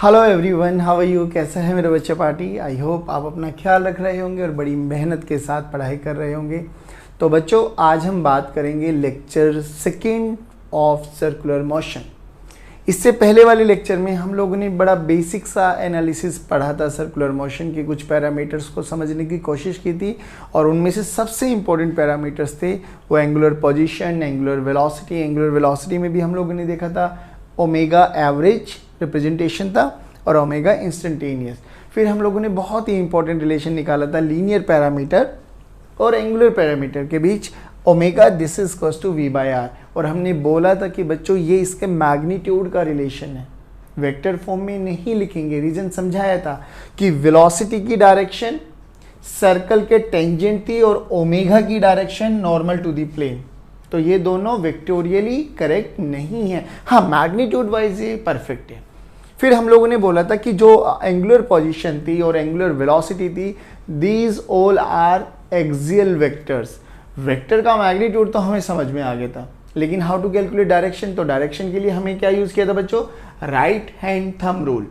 Hello everyone, how are you? कैसा है मेरे बच्चे पार्टी? आई होप आप अपना ख्याल रख रहे होंगे और बड़ी मेहनत के साथ पढ़ाई कर रहे होंगे। तो बच्चों, आज हम बात करेंगे lecture second of circular motion. इससे पहले वाले लेक्चर में हम लोगों ने बड़ा बेसिक सा एनालिसिस पढ़ा था सर्कुलर मोशन के कुछ पैरामीटर्स को समझने की कोशिश की थी, और उनमें से सबसे इंपॉर्टेंट पैरामीटर्स थे वो angular position, angular velocity. Angular velocity में भी हम लोगों ने देखा था ओमेगा एवरेज रिप्रेजेंटेशन था और ओमेगा इंस्टेंटेनियस। फिर हम लोगों ने बहुत ही इंपॉर्टेंट रिलेशन निकाला था लीनियर पैरामीटर और एंगुलर पैरामीटर के बीच, omega this is equals to v by r. और हमने बोला था कि बच्चों ये इसके मैग्नीट्यूड का रिलेशन है, वेक्टर फॉर्म में नहीं लिखेंगे। रीजन समझाया था कि वेलोसिटी की डायरेक्शन सर्कल के टेंजेंट थी और ओमेगा की direction normal to the plane. तो ये दोनों वेक्टोरियली करेक्ट नहीं है। हाँ, मैग्नीट्यूड वाइज ये परफेक्ट है। फिर हम लोगों ने बोला था कि जो एंगुलर पोजीशन थी और एंगुलर वेलोसिटी थी, these all are axial vectors. Vector का मैग्नीट्यूड तो हमें समझ में आ गया था, लेकिन हाउ टू कैलकुलेट डायरेक्शन? तो डायरेक्शन के लिए हमें क्या यूज किया था बच्चों? Right hand thumb rule.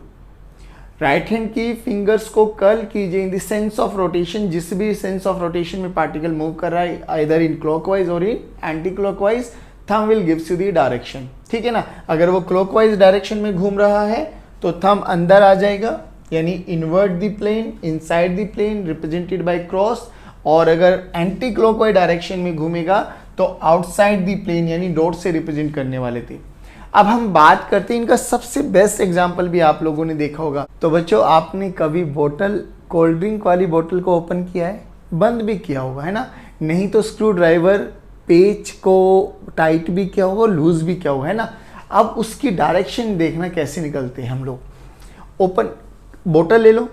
Right hand की फिंगर्स को कर्ल कीजिए in the sense of rotation. जिस भी सेंस ऑफ रोटेशन में पार्टिकल मूव कर रहा है, आइदर इन क्लॉकवाइज और in anti clockwise, thumb will gives you the direction. ठीक है ना? अगर वो क्लॉकवाइज डायरेक्शन में घूम रहा है तो थंब अंदर आ जाएगा, यानी invert the plane, inside the plane represented by cross. और अगर एंटी क्लॉकवाइज डायरेक्शन में घूमेगा तो आउटसाइड द प्लेन, यानी डॉट से रिप्रेजेंट करने वाले थे। अब हम बात करते हैं, इनका सबसे बेस्ट एग्जांपल भी आप लोगों ने देखा होगा। तो बच्चों, आपने कभी बोतल, कोल्ड ड्रिंक वाली बोतल को ओपन किया है? बंद भी किया होगा, है ना? नहीं तो स्क्रू ड्राइवर पेच को टाइट भी किया होगा, लूज भी किया होगा, है ना? अब उसकी डायरेक्शन देखना कैसे निकलते हैं हम लोग। ओपन बोतल ले लो,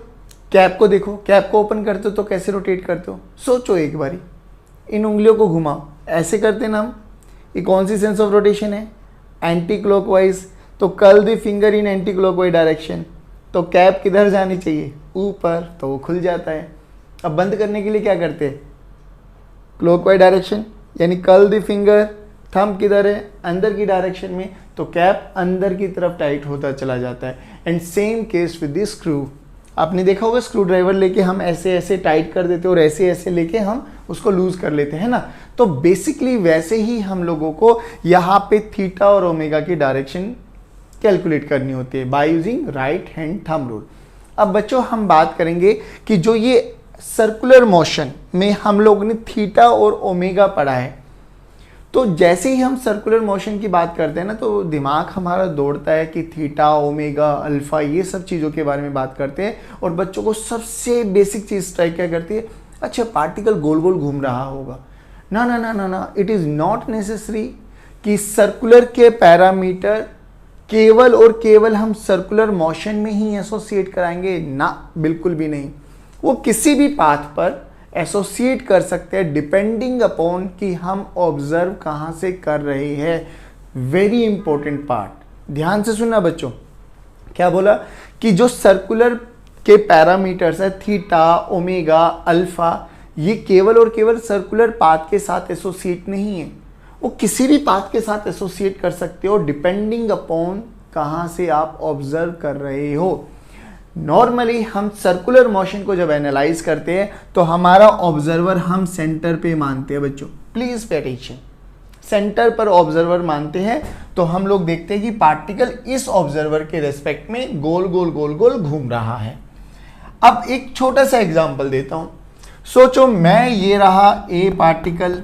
कैप को देखो, कैप को ओपन करते हो तो कैसे रोटेट करते हो? सोचो एक बारी, इन उंगलियों को घुमाओ, ऐसे करते ना हम। ये कौन सी सेंस ऑफ रोटेशन है? Anti clockwise. तो curl the finger in anti clockwise direction. तो कैप किधर जानी चाहिए? ऊपर, तो वो खुल जाता है। अब बंद करने के लिए क्या करते हैं? क्लॉकवाइज डायरेक्शन, यानी कर्ल द फिंगर, थंब किधर है? अंदर की डायरेक्शन में, तो कैप अंदर की तरफ टाइट होता चला जाता है। And same case with the screw. आपने देखा होगा स्क्रू ड्राइवर लेके हम ऐसे ऐसे टाइट कर देते और ऐसे ऐसे लेके हम उसको लूज कर लेते हैं ना। तो बेसिकली वैसे ही हम लोगों को यहाँ पे थीटा और ओमेगा की डायरेक्शन कैलकुलेट करनी होती है by using right hand thumb rule. अब बच्चों, हम बात करेंगे कि जो ये सर्कुलर मोशन में हम लोगों ने थीटा और ओमेगा पढ़ा है, तो जैसे ही हम सर्कुलर मोशन की बात करते हैं ना, तो दिमाग हमारा दौड़ता है कि थीटा, ओमेगा, अल्फा, ये सब चीज़ों के बारे में बात करते हैं। और बच्चों को सबसे बेसिक चीज़ स्ट्राइक क्या करती है? अच्छा, पार्टिकल गोल गोल घूम रहा होगा। ना ना ना ना ना, इट इज़ नॉट नेसेसरी कि सर्कुलर के पैरामीटर केवल और केवल हम सर्कुलर मोशन में ही एसोसिएट कराएंगे ना, बिल्कुल भी नहीं। वो किसी भी पाथ पर एसोसिएट कर सकते हैं, डिपेंडिंग अपॉन कि हम ऑब्जर्व कहाँ से कर रहे हैं। वेरी इंपॉर्टेंट पार्ट, ध्यान से सुनना बच्चों। क्या बोला? कि जो सर्कुलर के पैरामीटर्स है थीटा, ओमेगा, अल्फा, ये केवल और केवल सर्कुलर पाथ के साथ एसोसिएट नहीं है, वो किसी भी पाथ के साथ एसोसिएट कर सकते हो, डिपेंडिंग अपॉन कहाँ से आप ऑब्जर्व कर रहे हो। नॉर्मली हम सर्कुलर मोशन को जब एनालाइज करते हैं तो हमारा ऑब्जर्वर हम सेंटर पे मानते हैं बच्चों। प्लीज पे अटेंशन, सेंटर पर ऑब्जर्वर मानते हैं। तो हम लोग देखते हैं कि पार्टिकल इस ऑब्जर्वर के रेस्पेक्ट में गोल गोल गोल गोल घूम रहा है। अब एक छोटा सा एग्जांपल देता हूं। सोचो, मैं ये रहा ए पार्टिकल,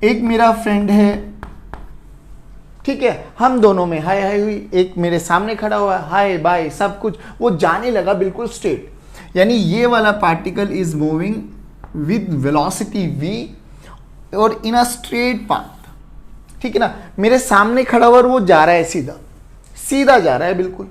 एक मेरा फ्रेंड है, ठीक है, हम दोनों में हाय हाय हुई, एक मेरे सामने खड़ा हुआ है, हाय बाय सब कुछ, वो जाने लगा बिल्कुल स्ट्रेट, यानी ये वाला particle is moving with velocity v और इन अ स्ट्रेट पाथ। ठीक है ना? मेरे सामने खड़ा हुआ और वो जा रहा है सीधा सीधा जा रहा है बिल्कुल।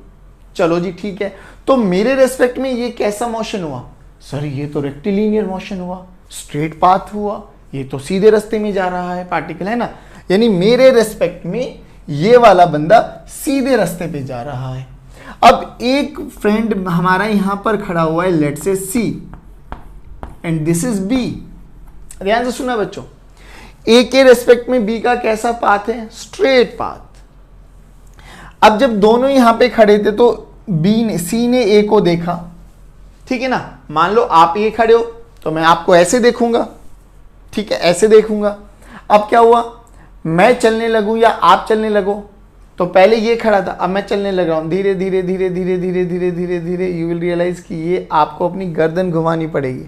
चलो जी, ठीक है। तो मेरे रेस्पेक्ट में ये कैसा मोशन हुआ? सर, ये तो रेक्टिलिनियर मोशन हुआ, स्ट्रेट पाथ हुआ, ये तो सीधे रास्ते में जा रहा है पार्टिकल, है ना? यानी मेरे रेस्पेक्ट में ये वाला बंदा सीधे रास्ते पे जा रहा है। अब एक फ्रेंड हमारा यहां पर खड़ा हुआ है, let's say C, and this is B. ध्यान से सुना बच्चों, ए के रेस्पेक्ट में बी का कैसा पाथ है? Straight path. अब जब दोनों यहां पे खड़े थे तो बी ने सी ने ए को देखा, ठीक है ना। मान लो आप ये खड़े हो तो मैं आपको ऐसे देखूंगा, ठीक है, ऐसे देखूंगा। अब क्या हुआ, मैं चलने लगूं या आप चलने लगो, तो पहले ये खड़ा था, अब मैं चलने लग रहा हूं, धीरे धीरे धीरे धीरे धीरे धीरे धीरे धीरे यू विल रियलाइज कि ये आपको अपनी गर्दन घुमानी पड़ेगी,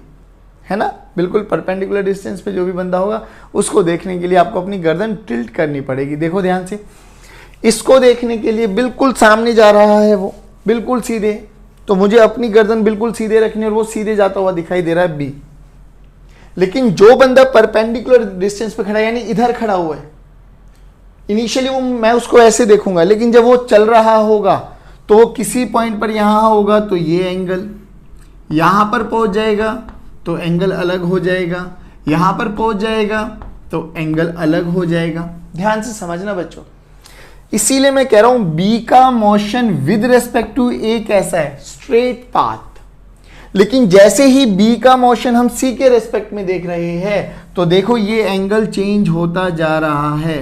है ना। बिल्कुल परपेंडिकुलर डिस्टेंस पे जो भी बंदा होगा उसको देखने के लिए आपको अपनी गर्दन टिल्ट करनी पड़ेगी। देखो ध्यान से, इसको देखने के लिए बिल्कुल सामने जा रहा है वो, बिल्कुल सीधे, तो मुझे अपनी गर्दन बिल्कुल सीधे रखनी, और वो सीधे जाता हुआ दिखाई दे रहा है बी। लेकिन जो बंदा परपेंडिकुलर डिस्टेंस पे खड़ा है, यानी इधर खड़ा हुआ है, इनिशियली वो मैं उसको ऐसे देखूंगा, लेकिन जब वो चल रहा होगा तो वो किसी पॉइंट पर यहां होगा तो ये एंगल यहां पर पहुंच जाएगा तो एंगल अलग हो जाएगा, यहां पर पहुंच जाएगा तो एंगल अलग हो जाएगा। ध्यान से समझना बच्चों, इसीलिए मैं कह रहा हूं बी का मोशन विद रेस्पेक्ट टू ए कैसा है, स्ट्रेट पाथ। लेकिन जैसे ही बी का मोशन हम सी के रेस्पेक्ट में देख रहे हैं तो देखो ये एंगल चेंज होता जा रहा है,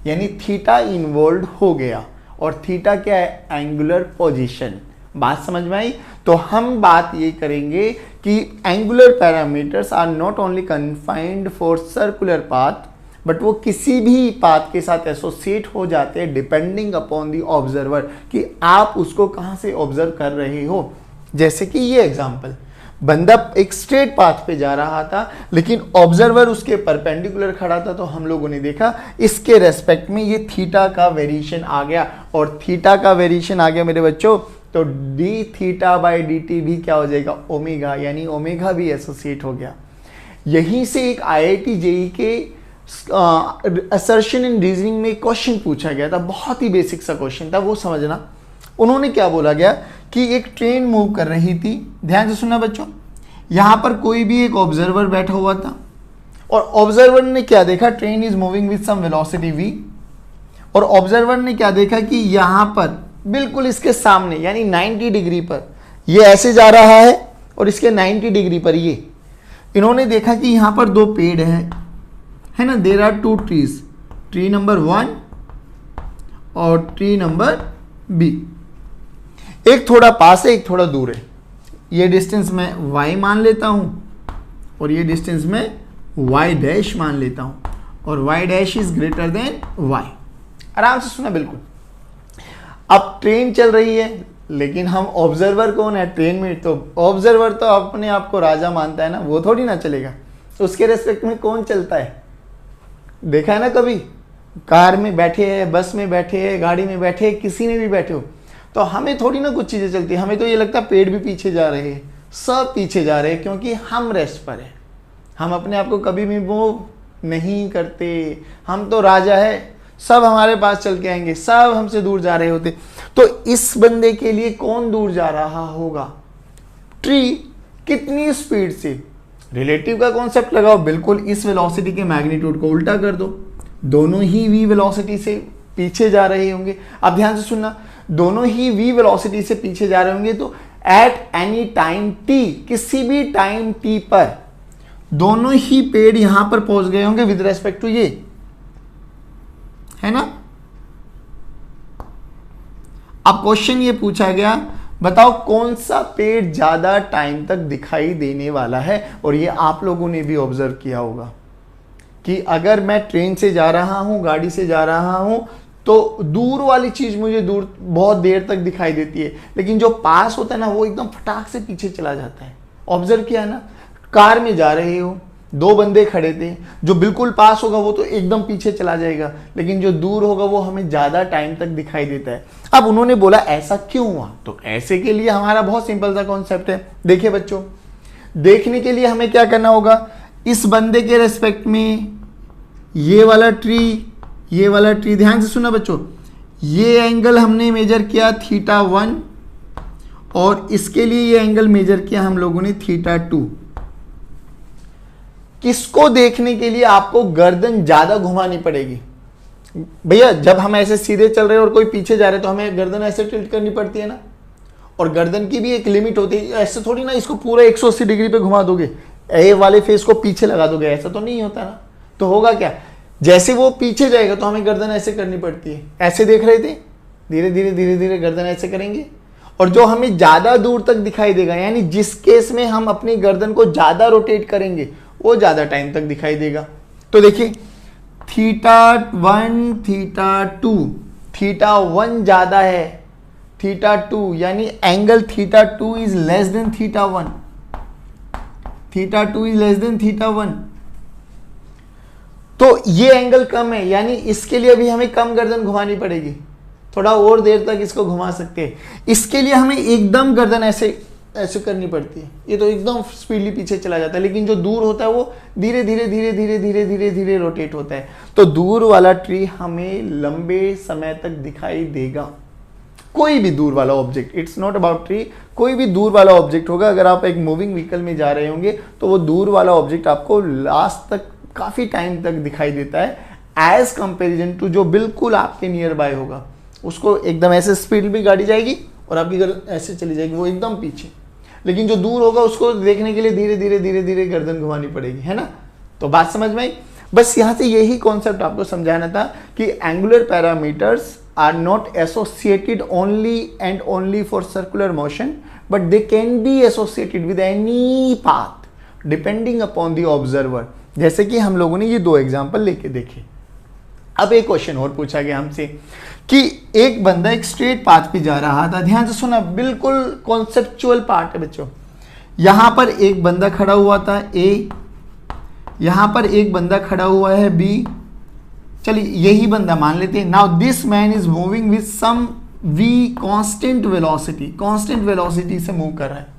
यानी थीटा इन्वॉल्व हो गया। और थीटा क्या है, एंगुलर पोजीशन। बात समझ में आई। तो हम बात ये करेंगे कि angular parameters are not only confined for circular path, but वो किसी भी पाथ के साथ एसोसिएट हो जाते हैं डिपेंडिंग अपॉन द ऑब्जर्वर, कि आप उसको कहां से ऑब्जर्व कर रहे हो। जैसे कि ये एग्जांपल, बंदा एक स्ट्रेट पाथ पे जा रहा था लेकिन ऑब्जर्वर उसके परपेंडिकुलर खड़ा था, तो हम लोगों ने देखा इसके रेस्पेक्ट में ये थीटा का वेरिएशन आ गया, और थीटा का वेरिएशन आ गया मेरे बच्चों, तो D theta by D T भी क्या हो जाएगा, ओमेगा, यानी ओमेगा भी एसोसिएट हो गया। यहीं से एक IIT JEE के असर्शन इन रीजनिंग में क्वेश्चन पूछा गया था, बहुत ही बेसिक सा क्वेश्चन था, वो समझना। उन्होंने क्या बोला गया कि एक ट्रेन मूव कर रही थी, ध्यान से सुनना बच्चों, यहां पर कोई भी एक ऑब्जर्वर बैठा हुआ था, और ऑब्जर्वर ने क्या देखा, train is moving with some velocity v, और ऑब्जर्वर ने क्या देखा कि यहां पर बिल्कुल इसके सामने यानी 90 डिग्री पर ये ऐसे जा रहा है, और इसके 90 डिग्री पर ये, इन्होंने देखा कि यहां पर दो पेड़ है ना, there are 2 trees, tree number 1 और ट्री नंबर बी। एक थोड़ा पास है, एक थोड़ा दूर है। ये डिस्टेंस मैं y मान लेता हूं और ये डिस्टेंस मैं y डैश मान लेता हूं, और y dash is greater than y। आराम से सुना बिल्कुल। अब ट्रेन चल रही है, लेकिन हम ऑब्जर्वर कौन है ट्रेन में, तो ऑब्जर्वर तो अपने आप को राजा मानता है ना, वो थोड़ी ना चलेगा। तो उसके रेस्पेक्ट में कौन चलता है, देखा है ना कभी, कार में बैठे हैं, बस में बैठे हैं, गाड़ी में बैठे हैं, किसी में भी बैठे हो, तो हमें थोड़ी ना कुछ चीज़ें चलती है, हमें तो ये लगता है पेड़ भी पीछे जा रहे हैं, सब पीछे जा रहे हैं, क्योंकि हम रेस्ट पर हैं। हम अपने आप को कभी भी मूव नहीं करते, हम तो राजा है, सब हमारे पास चल के आएंगे, सब हमसे दूर जा रहे होते। तो इस बंदे के लिए कौन दूर जा रहा होगा, ट्री। कितनी स्पीड से, रिलेटिव का कॉन्सेप्ट लगाओ, बिल्कुल इस वेलोसिटी के मैग्नीट्यूड को उल्टा कर दो, दोनों ही v वेलोसिटी से पीछे जा रहे होंगे। अब ध्यान से सुनना, दोनों ही v वेलोसिटी से पीछे जा रहे होंगे, तो एट एनी टाइम t, किसी भी टाइम t पर दोनों ही पेड़ यहां पर पहुंच गए होंगे विद रेस्पेक्ट टू ये, है ना। अब क्वेश्चन ये पूछा गया, बताओ कौन सा पेड़ ज्यादा टाइम तक दिखाई देने वाला है। और ये आप लोगों ने भी ऑब्जर्व किया होगा कि अगर मैं ट्रेन से जा रहा हूं, गाड़ी से जा रहा हूं, तो दूर वाली चीज मुझे दूर बहुत देर तक दिखाई देती है, लेकिन जो पास होता है ना वो एकदम फटाक से पीछे चला जाता है। ऑब्जर्व किया है ना, कार में जा रहे हो, दो बंदे खड़े थे, जो बिल्कुल पास होगा वो तो एकदम पीछे चला जाएगा, लेकिन जो दूर होगा वो हमें ज्यादा टाइम तक दिखाई देता है। अब उन्होंने बोला ऐसा क्यों हुआ, तो ऐसे के लिए हमारा बहुत सिंपल सा कॉन्सेप्ट है। देखिए बच्चों, देखने के लिए हमें क्या करना होगा, इस बंदे के रेस्पेक्ट में ये वाला ट्री, ध्यान से सुना बच्चों, ये एंगल हमने मेजर किया θ1, और इसके लिए ये एंगल मेजर किया हम लोगों ने θ2। किसको देखने के लिए आपको गर्दन ज्यादा घुमानी पड़ेगी भैया, जब हम ऐसे सीधे चल रहे हैं और कोई पीछे जा रहे हैं तो हमें गर्दन ऐसे टिल्ट करनी पड़ती है ना, और गर्दन की भी एक लिमिट होती है। ऐसे थोड़ी ना इसको पूरा 180 डिग्री पे घुमा दोगे, ए वाले फेस को पीछे लगा दोगे, ऐसा तो नहीं होता ना। तो होगा क्या, जैसे वो पीछे जाएगा तो हमें गर्दन ऐसे करनी पड़ती है। ऐसे देख रहे थे, धीरे धीरे धीरे धीरे गर्दन ऐसे करेंगे, और जो हमें ज्यादा दूर तक दिखाई देगा, यानी जिस केस में हम अपनी गर्दन को ज्यादा रोटेट करेंगे वो ज्यादा टाइम तक दिखाई देगा। तो देखिए θ1 θ2, θ1 ज्यादा है, θ2 यानी angle θ2 is less than θ1, θ2 is less than θ1। तो ये एंगल कम है, यानी इसके लिए भी हमें कम गर्दन घुमानी पड़ेगी, थोड़ा और देर तक इसको घुमा सकते हैं। इसके लिए हमें एकदम गर्दन ऐसे ऐसे करनी पड़ती है, ये तो एकदम स्पीडली पीछे चला जाता है, लेकिन जो दूर होता है वो धीरे धीरे धीरे धीरे धीरे धीरे धीरे रोटेट होता है। तो दूर वाला ट्री हमें लंबे समय तक दिखाई देगा, कोई भी दूर वाला object, it's not about tree, कोई भी दूर वाला ऑब्जेक्ट होगा। अगर आप एक मूविंग व्हीकल में जा रहे होंगे तो वो दूर वाला ऑब्जेक्ट आपको लास्ट तक काफी टाइम तक दिखाई देता है एज कंपेरिजन टू जो बिल्कुल आपके नियर बाय होगा। उसको एकदम ऐसे स्पीड में गाड़ी जाएगी और आपकी गर्दन ऐसे चली जाएगी, वो एकदम पीछे, लेकिन जो दूर होगा उसको देखने के लिए धीरे धीरे धीरे धीरे गर्दन घुमानी पड़ेगी, है ना। तो बात समझ में आई। बस यहां से यही कॉन्सेप्ट आपको समझाना था कि angular parameters are not associated only and only for circular motion, but they can be associated with any path depending upon the observer. जैसे कि हम लोगों ने ये दो एग्जाम्पल लेके देखे। अब एक क्वेश्चन और पूछा गया हमसे कि एक बंदा एक स्ट्रेट पाथ पे जा रहा था, ध्यान से सुना, बिल्कुल कॉन्सेप्चुअल पार्ट है बच्चों। यहां पर एक बंदा खड़ा हुआ था ए, यहां पर एक बंदा खड़ा हुआ है बी, चलिए यही बंदा मान लेते हैं। Now this man is moving with some V constant velocity, constant velocity से मूव कर रहा है।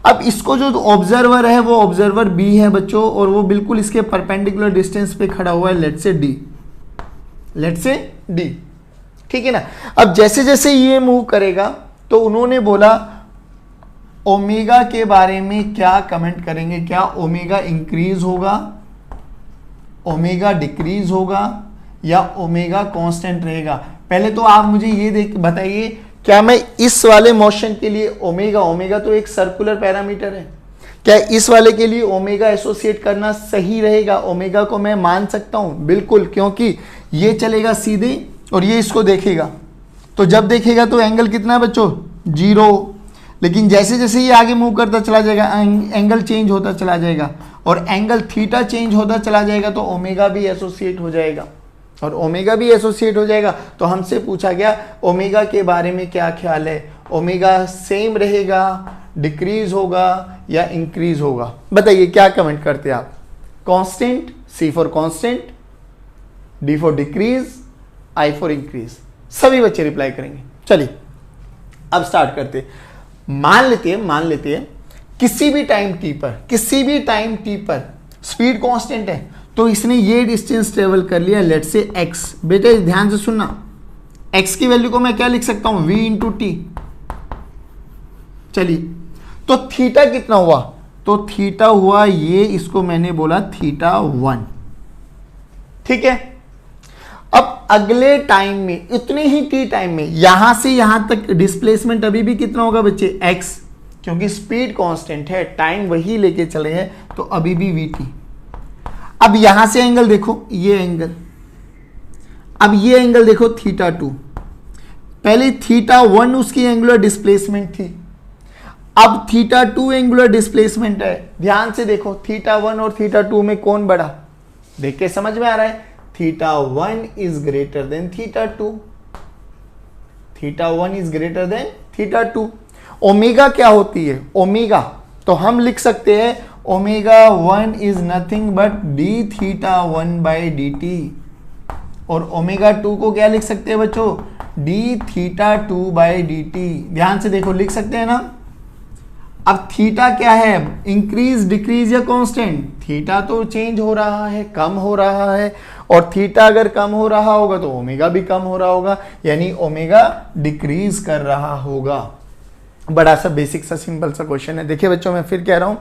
अब इसको जो ऑब्जर्वर है वो ऑब्जर्वर बी है बच्चों, और वो बिल्कुल इसके परपेंडिकुलर डिस्टेंस पे खड़ा हुआ है, लेट्स से डी, लेट्स से डी, ठीक है ना। अब जैसे जैसे ये मूव करेगा तो उन्होंने बोला ओमेगा के बारे में क्या कमेंट करेंगे, क्या ओमेगा इंक्रीज होगा, ओमेगा डिक्रीज होगा, या ओमेगा कांस्टेंट रहेगा। पहले तो आप मुझे ये देख बताइए, क्या मैं इस वाले मोशन के लिए ओमेगा, ओमेगा तो एक सर्कुलर पैरामीटर है, क्या इस वाले के लिए ओमेगा एसोसिएट करना सही रहेगा? ओमेगा को मैं मान सकता हूं, बिल्कुल, क्योंकि ये चलेगा सीधे और ये इसको देखेगा, तो जब देखेगा तो एंगल कितना है बच्चों, 0। लेकिन जैसे जैसे ये आगे मूव करता चला जाएगा एंगल चेंज होता चला जाएगा, और एंगल थीटा चेंज होता चला जाएगा, तो ओमेगा भी एसोसिएट हो जाएगा, और ओमेगा भी एसोसिएट हो जाएगा। तो हमसे पूछा गया ओमेगा के बारे में क्या ख्याल है, ओमेगा सेम रहेगा, डिक्रीज होगा या इंक्रीज होगा? बताइए क्या कमेंट करते हैं आप? Constant, C for constant, D for decrease, I for increase. सभी बच्चे रिप्लाई करेंगे। चलिए अब स्टार्ट करते। मान लेते हैं किसी भी टाइम टी पर स्पीड कांस्टेंट है, तो इसने ये डिस्टेंस ट्रेवल कर लिया, लेट्स से x। बेटे ध्यान से सुनना, x की वैल्यू को मैं क्या लिख सकता हूं, v इंटू टी। चलिए, तो थीटा कितना हुआ, तो थीटा हुआ ये, इसको मैंने बोला θ1, ठीक है। अब अगले टाइम में, इतने ही टी टाइम में, यहां से यहां तक डिस्प्लेसमेंट अभी भी कितना होगा बच्चे, x, क्योंकि स्पीड कांस्टेंट है, टाइम वही लेके चले हैं, तो अभी भी vt। अब यहां से एंगल देखो, ये एंगल, अब ये एंगल देखो θ2। पहले θ1 उसकी एंगुलर डिस्प्लेसमेंट थी, अब θ2 एंगुलर डिस्प्लेसमेंट है। ध्यान से देखो θ1 और θ2 में कौन बड़ा, देख के समझ में आ रहा है, θ1 is greater than θ2, θ1 is greater than θ2। Omega क्या होती है, ओमेगा तो हम लिख सकते हैं omega 1 is nothing but dθ1 by dt, और ओमेगा 2 को क्या लिख सकते हैं बच्चों, dθ2 by dt। ध्यान से देखो, लिख सकते हैं ना। अब थीटा क्या है, इंक्रीज, डिक्रीज या कांस्टेंट? थीटा तो चेंज हो रहा है, कम हो रहा है, और थीटा अगर कम हो रहा होगा तो ओमेगा भी कम हो रहा होगा, यानी ओमेगा डिक्रीज कर रहा होगा। बड़ा सा बेसिक सा सिंपल सा क्वेश्चन है। देखिए बच्चों, मैं फिर कह रहा हूं,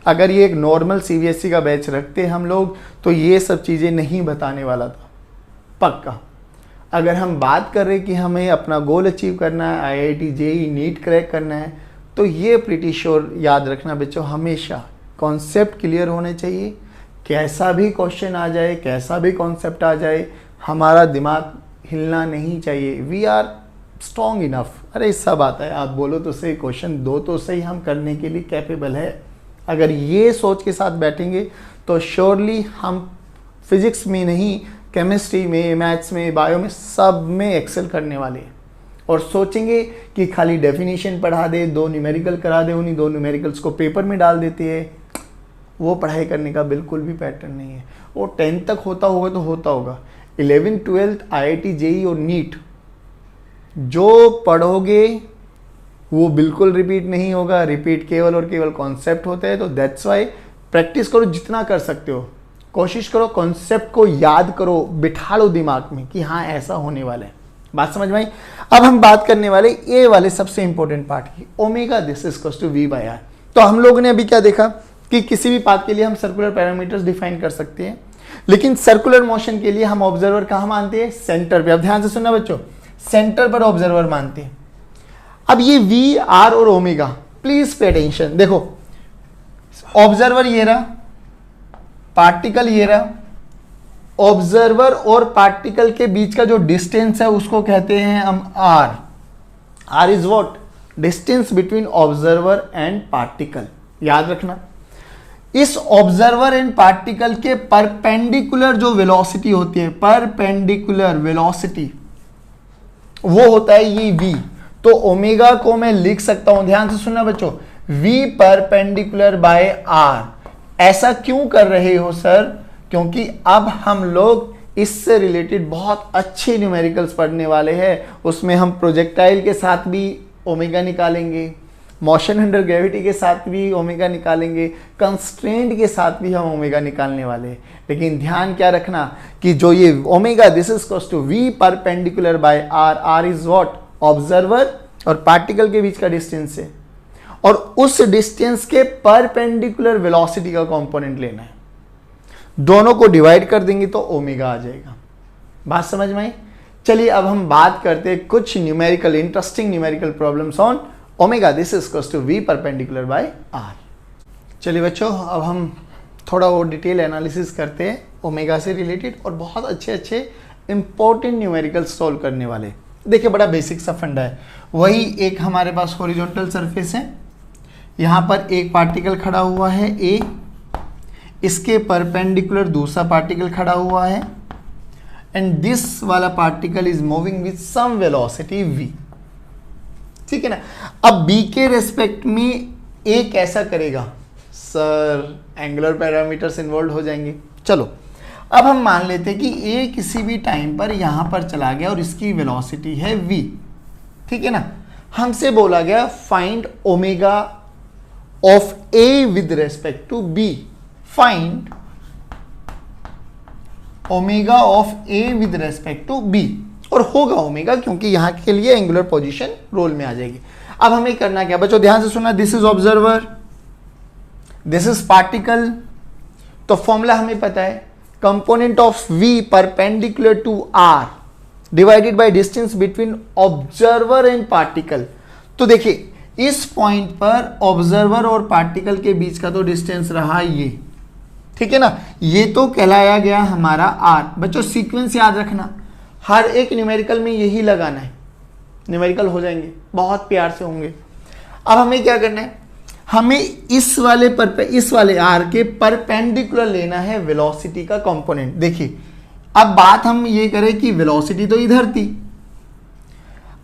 अगर ये एक नॉर्मल सीबीएसई का बैच रखते हम लोग तो ये सब चीजें नहीं बताने वाला था, पक्का। अगर हम बात कर रहे कि हमें अपना गोल अचीव करना है, आईआईटी जेईई नीट क्रैक करना है, तो ये प्रीटी श्योर याद रखना बच्चों, हमेशा कॉन्सेप्ट क्लियर होने चाहिए। कैसा भी क्वेश्चन आ जाए, कैसा भी कॉन्सेप्ट आ जाए, हमारा दिमाग हिलना नहीं चाहिए। वी आर स्ट्रॉन्ग इनफ, अरे सब आता है, आप बोलो तो सही, क्वेश्चन दो तो सही, हम करने के लिए कैपेबल है। अगर ये सोच के साथ बैठेंगे तो श्योरली हम फिजिक्स में नहीं, केमिस्ट्री में, मैथ्स में, बायो में, सब में एक्सेल करने वाले हैं। और सोचेंगे कि खाली डेफिनेशन पढ़ा दे, 2 न्यूमेरिकल करा दे, उन्हीं 2 न्यूमेरिकल्स को पेपर में डाल देते हैं, वो पढ़ाई करने का बिल्कुल भी पैटर्न नहीं है। वो 10 तक होता होगा तो होता होगा, 11, 12 IIT, JEE और नीट जो पढ़ोगे वो बिल्कुल रिपीट नहीं होगा। रिपीट केवल और केवल कॉन्सेप्ट होते हैं। तो दैट्स वाई प्रैक्टिस करो जितना कर सकते हो, कोशिश करो कॉन्सेप्ट को याद करो, बिठा लो दिमाग में कि हाँ ऐसा होने वाला है। बात समझ में आई? अब हम बात करने वाले ये वाले सबसे इंपॉर्टेंट पार्ट की, omega this is equals to V by R। तो हम लोगों ने अभी क्या देखा कि किसी भी पाथ के लिए हम सर्कुलर पैरामीटर्स डिफाइन कर सकते हैं, लेकिन सर्कुलर मोशन के लिए हम ऑब्जर्वर कहाँ मानते हैं? सेंटर पे। अब ध्यान से सुनना बच्चों, सेंटर पर ऑब्जर्वर मानते हैं। अब ये V, R और ओमेगा, प्लीज पे अटेंशन। देखो ऑब्जर्वर ये रहा, पार्टिकल ये रहा, ऑब्जर्वर और पार्टिकल के बीच का जो डिस्टेंस है उसको कहते हैं हम R। R is what? Distance between observer and particle. याद रखना, इस ऑब्जर्वर एंड पार्टिकल के परपेंडिकुलर जो वेलोसिटी होती है, परपेंडिकुलर वेलोसिटी, वो होता है ये V। तो ओमेगा को मैं लिख सकता हूं, ध्यान से सुनना बच्चों, V परपेंडिकुलर बाय R। ऐसा क्यों कर रहे हो सर? क्योंकि अब हम लोग इससे रिलेटेड बहुत अच्छे न्यूमेरिकल्स पढ़ने वाले हैं। उसमें हम प्रोजेक्टाइल के साथ भी ओमेगा निकालेंगे, मोशन अंडर ग्रेविटी के साथ भी ओमेगा निकालेंगे, कंस्ट्रेंट के साथ भी हम ओमेगा निकालने वाले हैं। लेकिन ध्यान क्या रखना कि जो ये omega this is equals to V perpendicular by R। R is what? Observer और पार्टिकल के बीच का डिस्टेंस है, और उस डिस्टेंस के परपेंडिकुलर वेलोसिटी का कंपोनेंट लेना है। दोनों को डिवाइड कर देंगे तो ओमेगा आ जाएगा। बात समझ में आई? चलिए अब हम बात करते हैं कुछ numerical, interesting numerical problems on omega this is equals to V perpendicular by R। चलिए बच्चों, अब हम थोड़ा और डिटेल एनालिसिस करते हैं ओमेगा से रिलेटेड, और बहुत अच्छे अच्छे इंपॉर्टेंट न्यूमेरिकल सॉल्व करने वाले। देखिए बड़ा बेसिक सा फंडा है। वही एक हमारे पास हॉरिजॉन्टल सरफेस है, यहाँ पर एक पार्टिकल खड़ा हुआ है A, इसके परपेंडिकुलर दूसरा पार्टिकल खड़ा हुआ है, एंड दिस वाला particle is moving with some velocity V। ठीक है ना? अब B के रेस्पेक्ट में A कैसा करेगा? सर एंगुलर पैरामीटर्स इन्वॉल्व हो जाएंगे। चलो अब हम मान लेते हैं कि A किसी भी टाइम पर यहां पर चला गया और इसकी वेलोसिटी है V। ठीक है ना? हमसे बोला गया find omega of A with respect to B। Find omega of A with respect to B, और होगा ओमेगा क्योंकि यहां के लिए एंगुलर पोजीशन रोल में आ जाएगी। अब हमें करना क्या बच्चों? ध्यान से सुनना, this is observer, this is particle. तो फॉर्मूला हमें पता है, component of V perpendicular to R divided by distance between observer and particle. तो देखिए इस पॉइंट पर ऑब्जर्वर और पार्टिकल के बीच का तो डिस्टेंस रहा ये, ठीक है ना? ये तो कहलाया गया हमारा R। बच्चों सीक्वेंस याद रखना, हर एक न्यूमेरिकल में यही लगाना है, न्यूमेरिकल हो जाएंगे, बहुत प्यार से होंगे। अब हमें क्या करना है? हमें इस वाले R के परपेंडिकुलर लेना है वेलोसिटी का कंपोनेंट। देखिए अब बात हम ये करें कि वेलोसिटी तो इधर थी,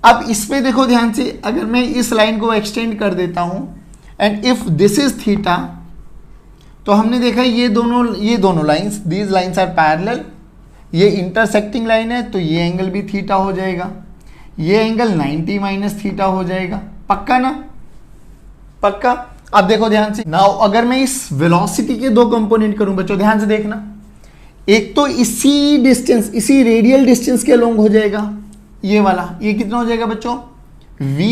अब इसमें देखो ध्यान से, अगर मैं इस लाइन को एक्सटेंड कर देता हूं and if this is theta, तो हमने देखा ये दोनों lines, these lines are parallel, ये इंटरसेक्टिंग लाइन है तो ये एंगल भी थीटा हो जाएगा, ये एंगल 90 माइनस थीटा हो जाएगा। पक्का ना? पक्का। अब देखो ध्यान से, नाउ अगर मैं इस वेलोसिटी के दो कंपोनेंट करूं बच्चों, ध्यान से देखना, एक तो इसी डिस्टेंस, इसी रेडियल डिस्टेंस के अलोंग हो जाएगा ये वाला, ये कितना हो जाएगा बच्चों? V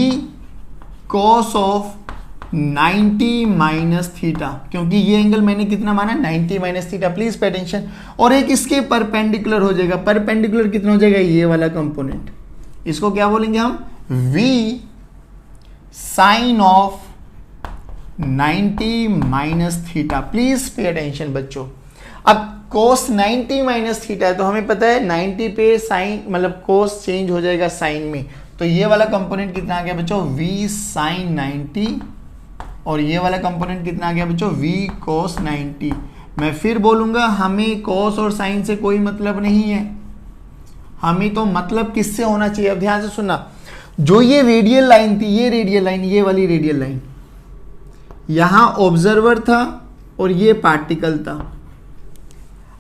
cos of 90 minus theta, क्योंकि ये एंगल मैंने कितना माना? 90 minus theta. Please pay attention. और एक इसके परपेंडिकुलर हो जाएगा, परपेंडिकुलर कितना हो जाएगा? ये वाला कंपोनेंट, इसको क्या बोलेंगे हम? V sine of 90 minus theta. Please pay attention बच्चों। अब कोस 90 माइनस थीटा है तो हमें पता है 90 पे साइन मतलब कोस चेंज हो जाएगा साइन में, तो ये वाला कंपोनेंट कितना आ गया बच्चों v sin 90 और ये वाला कंपोनेंट कितना आ गया बच्चों v cos 90। मैं फिर बोलूंगा हमें cos और sin से कोई मतलब नहीं है, हमें तो मतलब किससे होना चाहिए। अब ध्यान से सुनना, जो ये रेडियल लाइन थी, ये रेडियल लाइन, ये वाली रेडियल लाइन, यहां ऑब्जर्वर था और ये पार्टिकल था।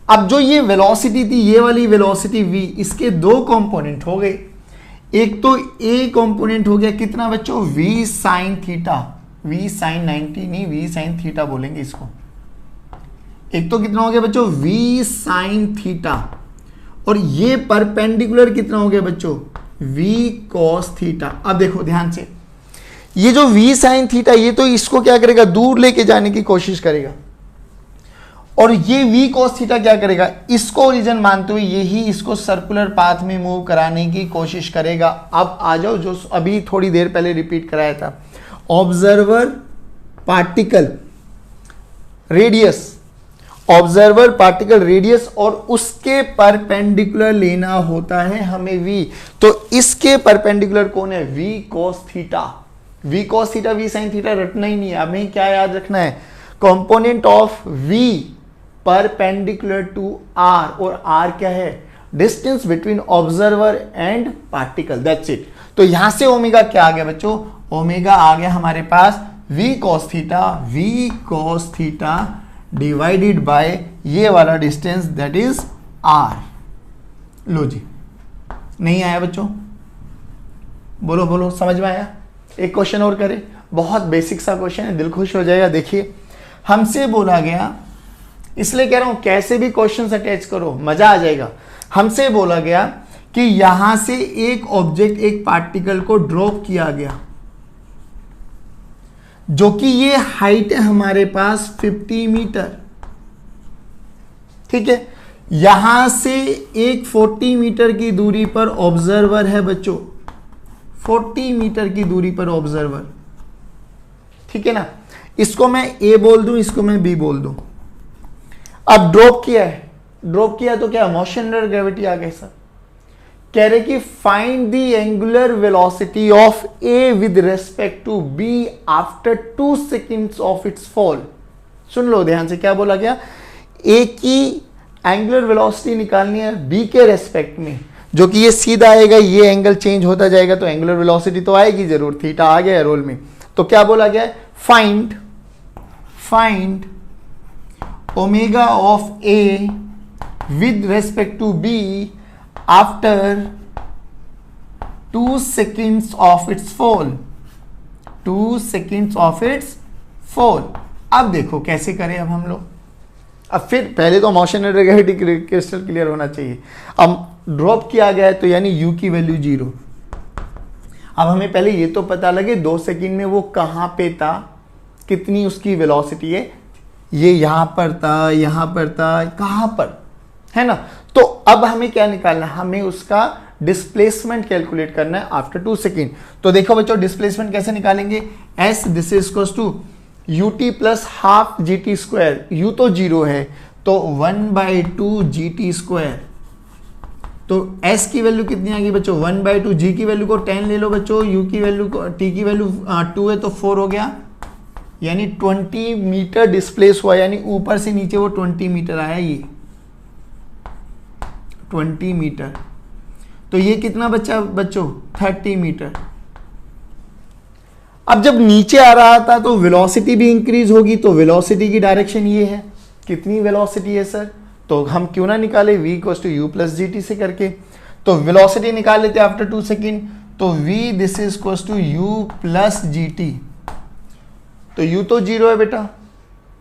अब जो ये वेलोसिटी थी, ये वाली वेलोसिटी v, इसके दो कंपोनेंट हो गए। एक तो a कंपोनेंट हो गया कितना बच्चों v sin theta, v sin 90 नहीं v sin थीटा बोलेंगे इसको। एक तो कितना हो गया बच्चों v sin थीटा और ये परपेंडिकुलर कितना हो गया बच्चों v cos थीटा। अब देखो ध्यान से, ये जो v sin थीटा ये तो इसको क्या करेगा, दूर लेके जाने की कोशिश करेगा, और ये v cos थीटा क्या करेगा, इसको ओरिजिन मानते हुए यही इसको सर्कुलर पाथ में मूव कराने की कोशिश करेगा। अब आ जाओ जो अभी थोड़ी देर पहले रिपीट कराया था, observer particle radius, observer particle radius और उसके परपेंडिकुलर लेना होता है हमें v। तो इसके परपेंडिकुलर कौन है, v cos theta. v cos theta v sin theta रटना ही नहीं है, हमें क्या याद रखना है, component of v perpendicular to r, और r क्या है, distance between observer and particle, that's it. तो यहां से ओमेगा क्या आ गया बच्चों, ओमेगा आ गया हमारे पास v cos theta divided by ये वाला डिस्टेंस दैट इज r। लो जी, नहीं आया बच्चों, बोलो बोलो, समझ में आया। एक क्वेश्चन और करें, बहुत बेसिक सा क्वेश्चन है, दिल खुश हो जाएगा। देखिए हमसे बोला गया, इसलिए कह रहा हूं कैसे भी क्वेश्चन अटैच करो मजा आ जाएगा। हमसे बोला गया कि यहां से एक ऑब्जेक्ट, एक पार्टिकल को ड्रॉप किया गया, जो कि ये हाइट है हमारे पास 50 मीटर, ठीक है। यहां से एक 40 मीटर की दूरी पर ऑब्जर्वर है बच्चों, 40 मीटर की दूरी पर ऑब्जर्वर, ठीक है ना। इसको मैं ए बोल दूं, इसको मैं बी बोल दूं। अब ड्रॉप किया है, ड्रॉप किया तो क्या, मोशन अंडर ग्रेविटी आ गया सर। कह रहे कि find the angular velocity of A with respect to B after 2 seconds of its fall. सुन लो ध्यान से, क्या बोला गया, ए की एंगुलर वेलोसिटी निकालनी है बी के रेस्पेक्ट में, जो कि ये सीधा आएगा, ये एंगल चेंज होता जाएगा तो एंगुलर वेलोसिटी तो आएगी जरूर, थीटा आ गया रोल में। तो क्या बोला गया, find omega of A with respect to B after 2 seconds of its fall, 2 seconds of its fall। अब देखो कैसे करें अब हम लोग। अब फिर पहले तो motion under gravity crystal clear होना चाहिए। अब ड्रॉप किया गया है तो यानी u की वैल्यू 0। अब हमें पहले ये तो पता लगे 2 सेकंड में वो कहां पे था, कितनी उसकी वेलोसिटी है, ये यहां पर था, यहां पर था, कहां पर है ना। तो अब हमें क्या निकालना है, हमें उसका डिस्प्लेसमेंट कैलकुलेट करना है आफ्टर 2 सेकेंड। तो देखो बच्चों डिस्प्लेसमेंट कैसे निकालेंगे, s this is equals to ut plus half gt square, u तो 0 है तो 1/2 gt स्क्वायर। तो s की वैल्यू कितनी आ गई बच्चों, 1/2, g की वैल्यू को 10 ले लो बच्चों, u की वैल्यू को, t की वैल्यू 2 है तो 4 हो गया, यानी 20 मीटर डिस्प्लेस हुआ, यानी ऊपर से नीचे वो 20 मीटर आया, ये 20 मीटर। तो ये कितना बच्चा बच्चों 30 मीटर। अब जब नीचे आ रहा था तो वेलोसिटी भी इंक्रीज होगी, तो वेलोसिटी की डायरेक्शन ये है, कितनी वेलोसिटी है सर, तो हम क्यों ना निकाले v equals to u plus gt से करके। तो वेलोसिटी निकाल लेते हैं आफ्टर 2 सेकेंड, तो v this is equals to u plus gt। तो u तो 0 है बेटा,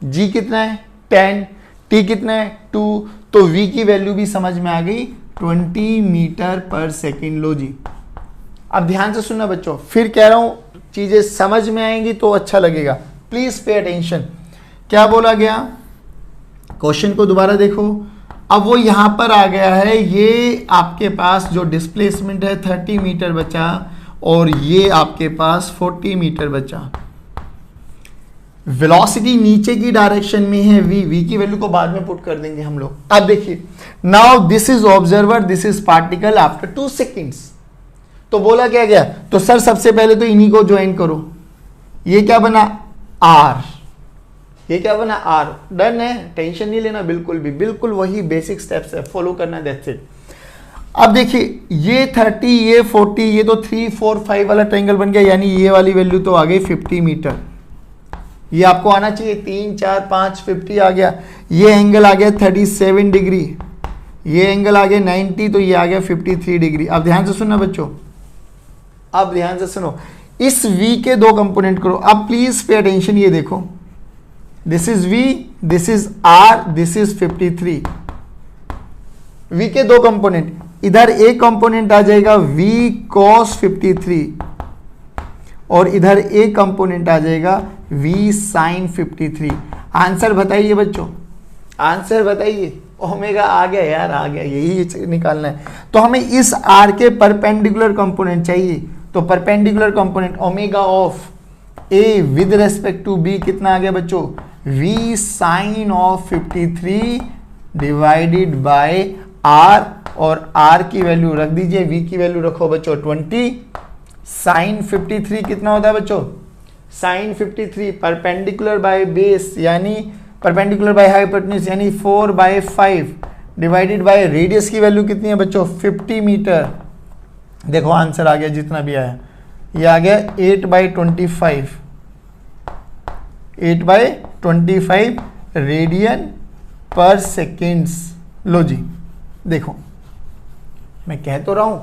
g कितना है 10, t कितना है 2, तो v की वैल्यू भी समझ में आ गई 20 मीटर पर सेकेंड। लो जी, अब ध्यान से सुनना बच्चों, फिर कह रहा हूं चीजें समझ में आएंगी तो अच्छा लगेगा, प्लीज पे अटेंशन। क्या बोला गया, क्वेश्चन को दोबारा देखो। अब वो यहां पर आ गया है, ये आपके पास जो डिस्प्लेसमेंट है 30 मीटर बचा और ये आपके पास 40 मीटर बचा। वेलोसिटी नीचे की डायरेक्शन में है v की वैल्यू को बाद में पुट कर देंगे हम लोग। अब देखिए, now this is observer, this is particle after 2 seconds. तो बोला क्या गया, तो सर सबसे पहले तो इन्हीं को ज्वाइन करो, ये क्या बना आर, ये क्या बना आर, डन है, टेंशन नहीं लेना बिल्कुल भी, बिल्कुल वही बेसिक स्टेप्स है, फॉलो करना, दैट्स इट। अब देखिए ये 30 ये 40 ये तो 3 4 5 वाला ट्रायंगल बन गया, यानी ये वाली वैल्यू तो आ गई 50 मीटर, ये आपको आना चाहिए 3 4 5 50 आ गया। ये एंगल आ गया 37 डिग्री, ये एंगल आ गया 90, तो ये आ गया 53 डिग्री। अब ध्यान से सुनना बच्चों, अब ध्यान से सुनो, इस V के दो कंपोनेंट करो। अब प्लीज पे अटेंशन, ये देखो this is V, this is R, this is 53। V के दो कंपोनेंट, इधर एक कंपोनेंट आ जाएगा V cos 53 और इधर एक कंपोनेंट आ जाएगा V sin 53। आंसर बताइए बच्चों, आंसर बताइए। ओमेगा आ गया यार, आ गया, यही निकालना है। तो हमें इस R के परपेंडिकुलर कंपोनेंट चाहिए, तो perpendicular component omega of A with respect to B कितना आ गया बच्चों, V sin of 53 divided by R, और R की वैल्यू रख दीजिए, V की वैल्यू रखो बच्चों 20, sin 53 कितना होता है बच्चों, sin 53 परपेंडिकुलर बाय बेस यानी परपेंडिकुलर बाय हाइपोटेन्यूज यानी 4/5 डिवाइडेड बाय रेडियस की वैल्यू कितनी है बच्चों 50 मीटर। देखो आंसर आ गया जितना भी आया, ये आ गया 8/25, 8/25 रेडियन पर सेकेंड्स। लो जी देखो, मैं कह तो रहा हूं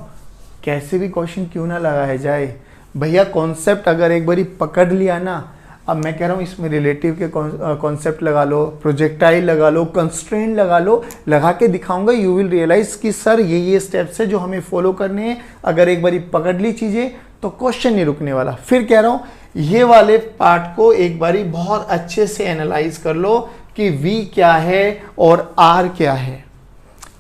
कैसे भी क्वेश्चन क्यों ना लगाया जाए भैया, कॉन्सेप्ट अगर एक बारी पकड़ लिया ना, अब मैं कह रहा हूँ इसमें रिलेटिव के कॉन्सेप्ट लगा लो, प्रोजेक्टाइल लगा लो, कंस्ट्रेंट लगा लो, लगा के दिखाऊंगा, यू विल रियलाइज कि सर ये स्टेप्स है जो हमें फॉलो करने हैं। अगर एक बारी पकड़ ली चीज़ें तो क्वेश्चन नहीं रुकने वाला। फिर कह रहा हूँ ये वाले पार्ट को एक बारी बहुत अच्छे से एनालाइज कर लो कि V क्या है और R क्या है।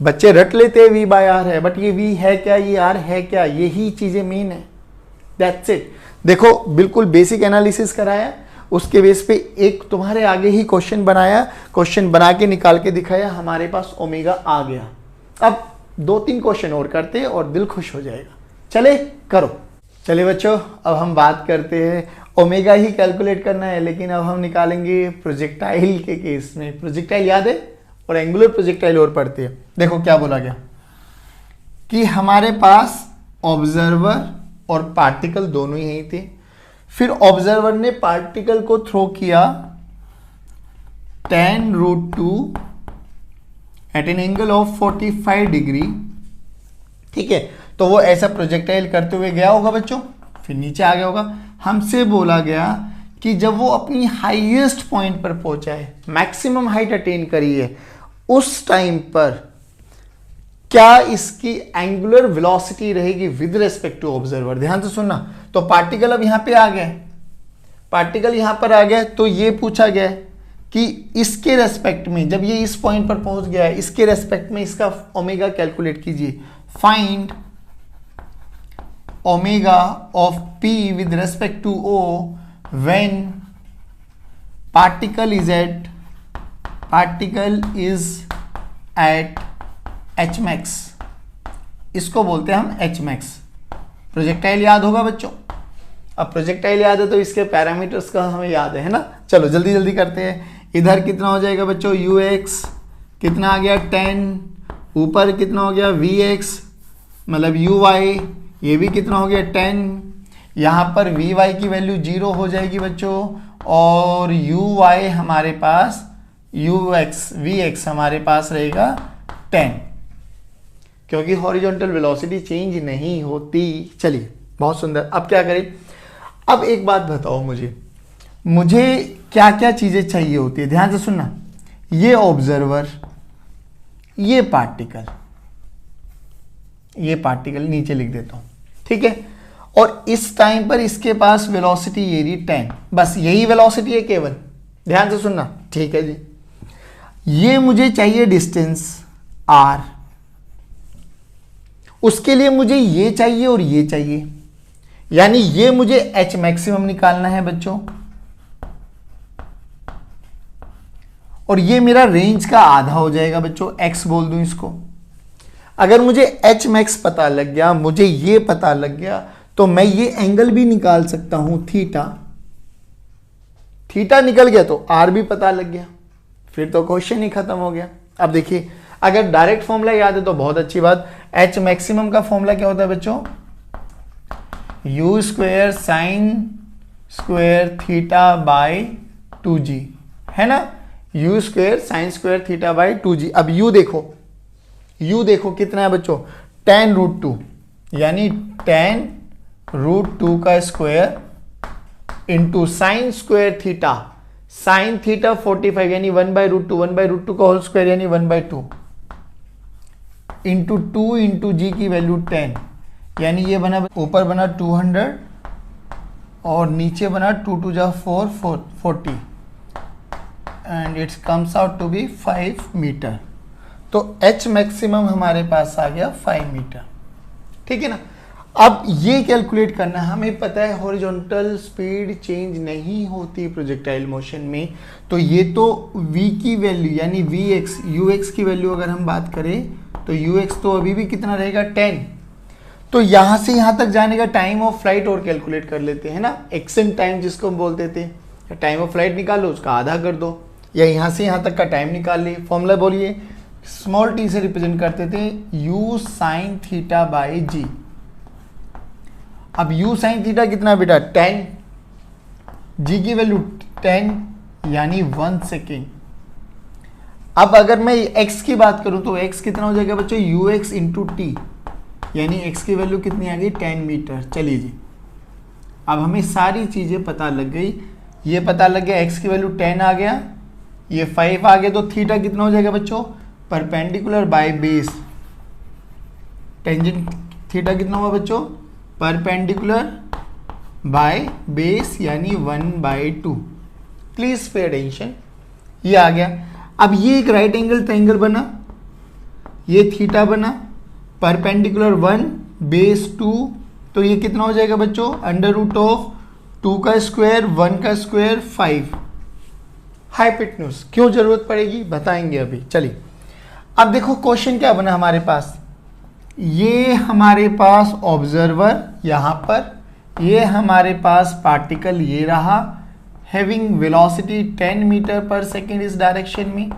बच्चे रट लेते हैं V/R है, बट ये V है क्या, ये R है क्या, यही चीज़ें मेन है, दैट्स इट। देखो बिल्कुल बेसिक एनालिसिस कराया, उसके बेस पे एक तुम्हारे आगे ही क्वेश्चन बनाया, क्वेश्चन बना के निकाल के दिखाया, हमारे पास ओमेगा आ गया। अब 2-3 क्वेश्चन और करते हैं और दिल खुश हो जाएगा। चले करो। चलिए बच्चों, अब हम बात करते हैं, ओमेगा ही कैलकुलेट करना है, लेकिन अब हम निकालेंगे प्रोजेक्टाइल के केस में। प्रोजेक्टाइल याद है, और एंगुलर प्रोजेक्टाइल और पढ़ते हैं। देखो क्या बोला गया कि हमारे पास ऑब्जर्वर और पार्टिकल दोनों ही यही थे। फिर ऑब्जर्वर ने पार्टिकल को थ्रो किया tan√2 at an angle of 45 degree, ठीक है। तो वो ऐसा प्रोजेक्टाइल करते हुए गया होगा बच्चों, फिर नीचे आ गया होगा। हमसे बोला गया कि जब वो अपनी हाईएस्ट पॉइंट पर पहुंचा है, मैक्सिमम हाइट अटेन करी है, उस टाइम पर क्या इसकी एंगुलर वेलोसिटी रहेगी विद रिस्पेक्ट टू ऑब्जर्वर। ध्यान से सुनना। तो पार्टिकल अब यहां पे आ गया, पार्टिकल यहां पर आ गया, तो ये पूछा गया कि इसके रेस्पेक्ट में जब ये इस पॉइंट पर पहुंच गया है, इसके रेस्पेक्ट में इसका ओमेगा कैलकुलेट कीजिए। Find omega of P with respect to O when particle is at H max, इसको बोलते हैं हम H max। प्रोजेक्टाइल याद होगा बच्चों, अब प्रोजेक्टाइल याद है तो इसके पैरामीटर्स का हमें याद है ना। चलो जल्दी जल्दी करते हैं। इधर कितना हो जाएगा बच्चों ux, कितना आ गया 10, ऊपर कितना हो गया Vx मतलब uy, ये भी कितना हो गया 10। यहाँ पर Vy की वैल्यू 0 हो जाएगी बच्चों, और uy हमारे पास Vx हमारे पास रहेगा 10, क्योंकि हॉरिजॉन्टल वेलोसिटी चेंज नहीं होती। चलिए बहुत सुंदर। अब क्या करें, अब एक बात बताओ मुझे क्या क्या चीजें चाहिए होती है। ध्यान से सुनना, ये ऑब्जर्वर, ये पार्टिकल नीचे लिख देता हूं, ठीक है। और इस टाइम पर इसके पास वेलोसिटी ये रही 10, बस यही वेलोसिटी है केवल। ध्यान से सुनना, ठीक है जी। ये मुझे चाहिए डिस्टेंस r, उसके लिए मुझे ये चाहिए और ये चाहिए, यानी ये मुझे H मैक्सिमम निकालना है बच्चों, और ये मेरा रेंज का आधा हो जाएगा बच्चों, x बोल दूं इसको। अगर मुझे एच मैक्स पता लग गया, मुझे ये पता लग गया, तो मैं ये एंगल भी निकाल सकता हूं थीटा। थीटा निकल गया तो आर भी पता लग गया, फिर तो क्वेश्चन ही खत्म हो गया। अब देखिए, अगर डायरेक्ट फॉर्मूला याद है तो बहुत अच्छी बात। एच मैक्सिमम का फॉर्मूला क्या होता है बच्चों? You square sine square theta by 2g, है ना? You square sine square theta by 2g। अब यू देखो कितना है बच्चों? tan रूट 2, यानी tan रूट 2 का square into sine square theta, sine theta 45 यानी 1/√2, 1/√2 का होल स्क्वायर यानी 1/2 इंटू 2 इंटू जी की वैल्यू 10, यानी ये बना, ऊपर बना 200 और नीचे बना 2 2 जा 4 40 and it's comes out to be 5 metre. तो एच मैक्सिमम हमारे पास आ गया 5 मीटर, ठीक है ना? अब ये कैलकुलेट करना, हमें पता है हॉरिजॉन्टल स्पीड चेंज नहीं होती प्रोजेक्टाइल मोशन में, तो ये तो v की वैल्यू यानी vx ux की वैल्यू अगर हम बात करें तो ux तो अभी भी कितना रहेगा? 10। तो यहां से यहां तक जाने का टाइम ऑफ फ्लाइट और कैलकुलेट कर लेते हैं ना, एक्सेंट टाइम जिसको हम बोलते थे। टाइम ऑफ फ्लाइट निकालो, उसका आधा कर दो, या यहां से यहां तक का टाइम निकाल लिए। फॉर्मूला बोलिए, स्मॉल टी से रिप्रेजेंट करते थे u साइन थीटा बाई जी। अब u साइन थीटा कितना बेटा? 10, g की वैल्यू 10 यानी 1 सेकेंड। अब अगर मैं x की बात करूं तो x कितना हो जाएगा बच्चों? ux इंटू टी, यानी x की वैल्यू कितनी आ गई? 10 मीटर। चलिए जी, अब हमें सारी चीजें पता लग गई। ये पता लग गया x की वैल्यू 10 आ गया, ये 5 आ गया, तो थीटा कितना हो जाएगा बच्चों? Perpendicular by base. Tangent theta कितना हुआ बच्चों? परपेंडिकुलर बाय बेस यानी 1/2। प्लीज पे अटेंशन, ये आ गया। अब ये एक राइट एंगल ट्रायंगल बना, ये थीटा बना, परपेंडिकुलर 1 बेस 2, तो ये कितना हो जाएगा बच्चों? √2 का स्क्वायर 1 का स्क्वायर 5। हाइपोटेन्यूज क्यों जरूरत पड़ेगी बताएंगे अभी। चलिए, अब देखो क्वेश्चन क्या बना हमारे पास। ये हमारे पास ऑब्जर्वर यहां पर, ये हमारे पास पार्टिकल ये रहा, हैविंग वेलोसिटी 10 मीटर पर सेकेंड इस डायरेक्शन में।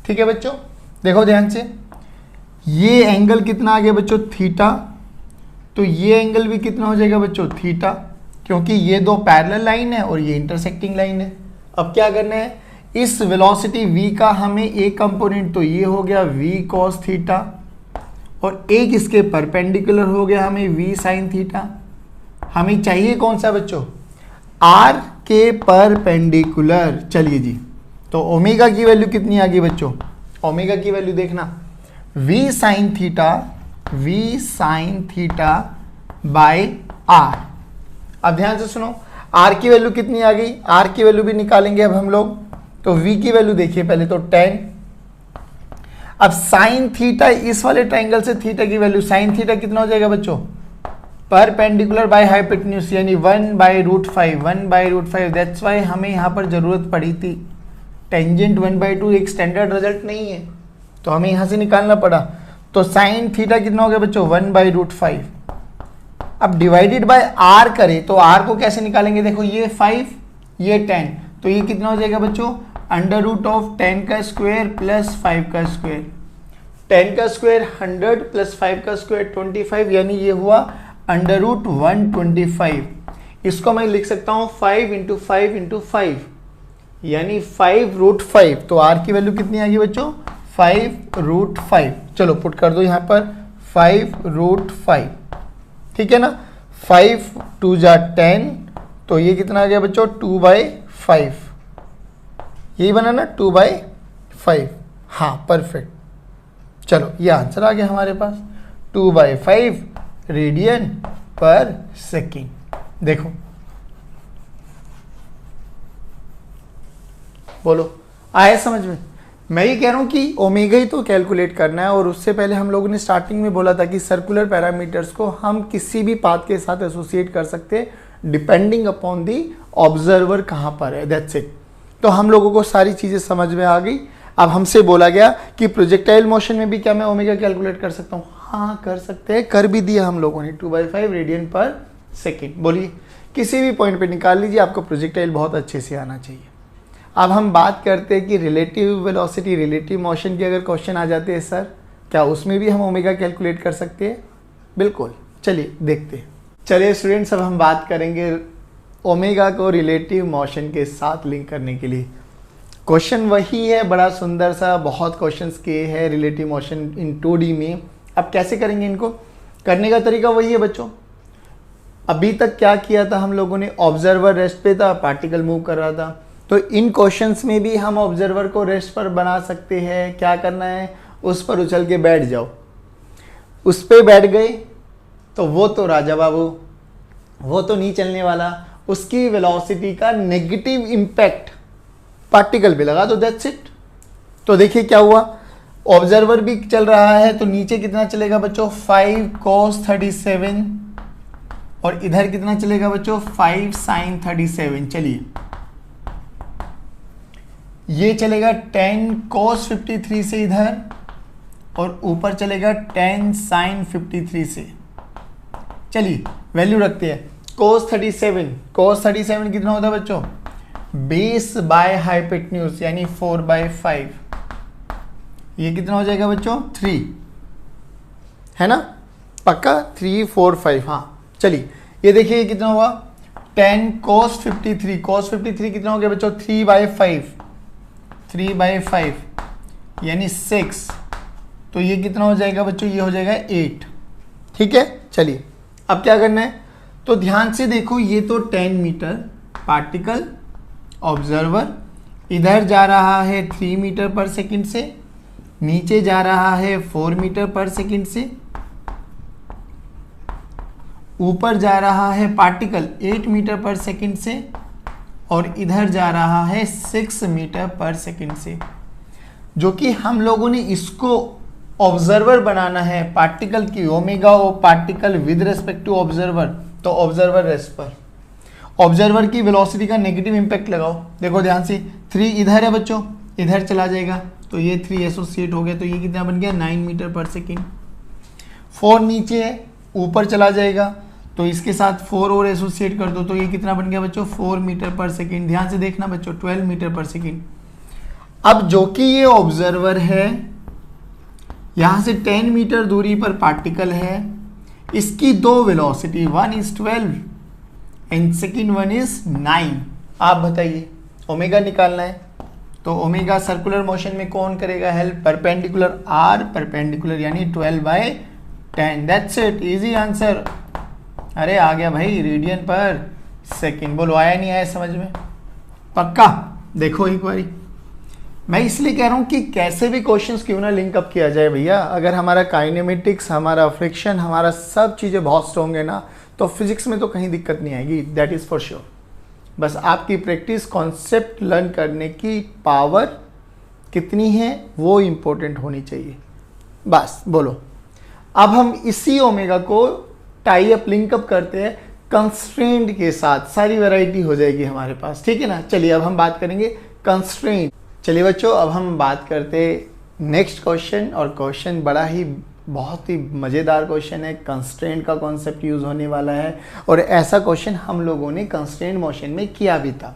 ठीक है बच्चों, देखो ध्यान से, ये एंगल कितना आ गया बच्चों? थीटा। तो ये एंगल भी कितना हो जाएगा बच्चों? थीटा, क्योंकि ये दो पैरेलल लाइन है और ये इंटरसेक्टिंग लाइन है। अब क्या करना है, इस वेलोसिटी v का हमें एक कंपोनेंट तो ये हो गया v cos थीटा, और एक इसके परपेंडिकुलर हो गया हमें v sin थीटा। हमें चाहिए कौन सा बच्चों? r के परपेंडिकुलर। चलिए जी, तो ओमेगा की वैल्यू कितनी आ गई बच्चों? ओमेगा की वैल्यू देखना, v sin theta by r। अब ध्यान से सुनो, r की वैल्यू कितनी आ गई? r की वैल्यू भी निकालेंगे अब हम लोग। तो v की वैल्यू देखिए पहले तो 10। अब साइन थीटा, इस वाले ट्रायंगल से थीटा की वैल्यू, साइन थीटा कितना हो जाएगा बच्चों? परपेंडिकुलर बाय हाइपोटेन्यूज यानी 1/√5, 1/√5। दैट्स वाई हमें यहाँ पर जरूरत पड़ी थी। टेंजेंट 1/2 एक स्टैंडर्ड रिजल्ट नहीं है, तो हमें यहाँ से निकालना पड़ा। तो साइन थीटा कितना हो गया बच्चों? 1/√5। अब डिवाइडेड बाय r करें तो r को कैसे निकालेंगे? देखो ये 5, ये 10, तो ये कितना हो जाएगा बच्चों? √10 का स्क्वायर प्लस 5 का स्क्वायर। 10 का स्क्वायर 100 प्लस 5 का स्क्वायर 25, यानी ये हुआ √125। इसको मैं लिख सकता हूँ 5 × 5 × 5, यानी 5√5। तो r की वैल्यू कितनी आ गई बच्चों? 5√5। चलो पुट कर दो यहाँ पर 5√5, ठीक है ना? 5 2 जा 10, तो ये कितना आ गया बच्चों? 2/5। यही बना ना, 2/5। हाँ परफेक्ट। चलो ये आंसर आ गया हमारे पास, 2/5 रेडियन पर सेकेंड। देखो बोलो, आया समझ में? मैं ये कह रहा हूं कि ओमेगा ही तो कैलकुलेट करना है, और उससे पहले हम लोगों ने स्टार्टिंग में बोला था कि सर्कुलर पैरामीटर्स को हम किसी भी पाथ के साथ एसोसिएट कर सकते हैं डिपेंडिंग अपॉन दी ऑब्जर्वर कहाँ पर है। That's it. तो हम लोगों को सारी चीज़ें समझ में आ गई। अब हमसे बोला गया कि प्रोजेक्टाइल मोशन में भी क्या मैं ओमेगा कैलकुलेट कर सकता हूँ? हाँ कर सकते हैं, कर भी दिया हम लोगों ने, 2/5 रेडियन पर सेकेंड। बोलिए किसी भी पॉइंट पे निकाल लीजिए, आपको प्रोजेक्टाइल बहुत अच्छे से आना चाहिए। अब हम बात करते हैं कि रिलेटिव वेलोसिटी, रिलेटिव मोशन के अगर क्वेश्चन आ जाते हैं सर, क्या उसमें भी हम ओमेगा कैलकुलेट कर सकते हैं? बिल्कुल, चलिए देखते हैं। चलिए स्टूडेंट्स, अब हम बात करेंगे ओमेगा को रिलेटिव मोशन के साथ लिंक करने के लिए। क्वेश्चन वही है, बड़ा सुंदर सा, बहुत क्वेश्चंस किए हैं रिलेटिव मोशन इन 2D में। अब कैसे करेंगे इनको? करने का तरीका वही है बच्चों। अभी तक क्या किया था हम लोगों ने? ऑब्जर्वर रेस्ट पे था, पार्टिकल मूव कर रहा था, तो इन क्वेश्चंस में भी हम ऑब्जर्वर को रेस्ट पर बना सकते हैं। क्या करना है? उस पर उछल के बैठ जाओ। उस पे बैठ गए तो वो तो राजा बाबू, वो तो नहीं चलने वाला, उसकी वेलोसिटी का नेगेटिव इम्पैक्ट पार्टिकल पे लगा दो, दैट्स इट। तो देखिए क्या हुआ, ऑब्जर्वर भी चल रहा है तो नीचे कितना चलेगा बच्चों? 5 cos 37, और इधर कितना चलेगा बच्चों? 5 sin 37। चलिए ये चलेगा 10 cos 53 से इधर, और ऊपर चलेगा 10 sin 53 से। चलिए वैल्यू रखते हैं। cos 37 कितना होता है बच्चों? बेस बाय हाइपोटेन्यूज यानी 4/5। ये कितना हो जाएगा बच्चों? 3 है ना, पक्का 3 4 5। हाँ चलिए ये देखिए ये कितना हुआ? 10 cos 53। cos 53 कितना हो गया बच्चों? 3/5 यानी 6। तो ये कितना हो जाएगा बच्चों? ये हो जाएगा 8। ठीक है, चलिए अब क्या करना है? तो ध्यान से देखो, ये तो 10 मीटर पार्टिकल ऑब्जर्वर इधर जा रहा है 3 मीटर पर सेकंड से, नीचे जा रहा है 4 मीटर पर सेकंड से, ऊपर जा रहा है पार्टिकल 8 मीटर पर सेकंड से, और इधर जा रहा है 6 मीटर पर सेकंड से। जो कि हम लोगों ने इसको ऑब्जर्वर बनाना है, पार्टिकल की omega O particle with respect to observer, तो ऑब्जर्वर रेस्ट पर ऑब्जर्वर की वेलोसिटी का नेगेटिव इंपैक्ट लगाओ। देखो ध्यान से, 3 इधर है बच्चों, इधर चला जाएगा तो ये 3 एसोसिएट हो गया, तो ये कितना बन गया? 9 मीटर पर सेकेंड। 4 नीचे है, ऊपर चला जाएगा तो इसके साथ 4 और एसोसिएट कर दो, तो ये कितना बन गया बच्चों? 4 मीटर पर सेकेंड। ध्यान से देखना बच्चों, 12 मीटर पर सेकेंड। अब जो कि ये ऑब्जर्वर है, यहां से 10 मीटर दूरी पर पार्टिकल है, इसकी दो velocity, one is 12 and second one is 9। आप बताइए, ओमेगा निकालना है तो ओमेगा सर्कुलर मोशन में कौन करेगा हेल्प? परपेंडिकुलर, आर परपेंडिकुलर यानी 12/10। That's it, easy answer. अरे आ गया भाई, रेडियन पर सेकेंड। बोलो आया नहीं आया समझ में? पक्का? देखो एक बारी, मैं इसलिए कह रहा हूं कि कैसे भी क्वेश्चंस क्यों ना लिंक अप किया जाए भैया। अगर हमारा काइनेमेटिक्स, हमारा फ्रिक्शन, हमारा सब चीज़ें बहुत स्ट्रॉन्ग है ना, तो फिजिक्स में तो कहीं दिक्कत नहीं आएगी, दैट इज़ फॉर श्योर। बस आपकी प्रैक्टिस, कॉन्सेप्ट लर्न करने की पावर कितनी है वो इम्पोर्टेंट होनी चाहिए। बस बोलो, अब हम इसी ओमेगा को टाई अप, लिंक अप करते हैं कंस्ट्रेंट के साथ, सारी वैरायटी हो जाएगी हमारे पास। ठीक है ना? चलिए अब हम बात करेंगे कंस्ट्रेंट। चलिए बच्चों, अब हम बात करते हैं नेक्स्ट क्वेश्चन, और क्वेश्चन बड़ा ही बहुत ही मज़ेदार क्वेश्चन है। कंस्ट्रेंट का कॉन्सेप्ट यूज़ होने वाला है, और ऐसा क्वेश्चन हम लोगों ने कंस्ट्रेंट मोशन में किया भी था,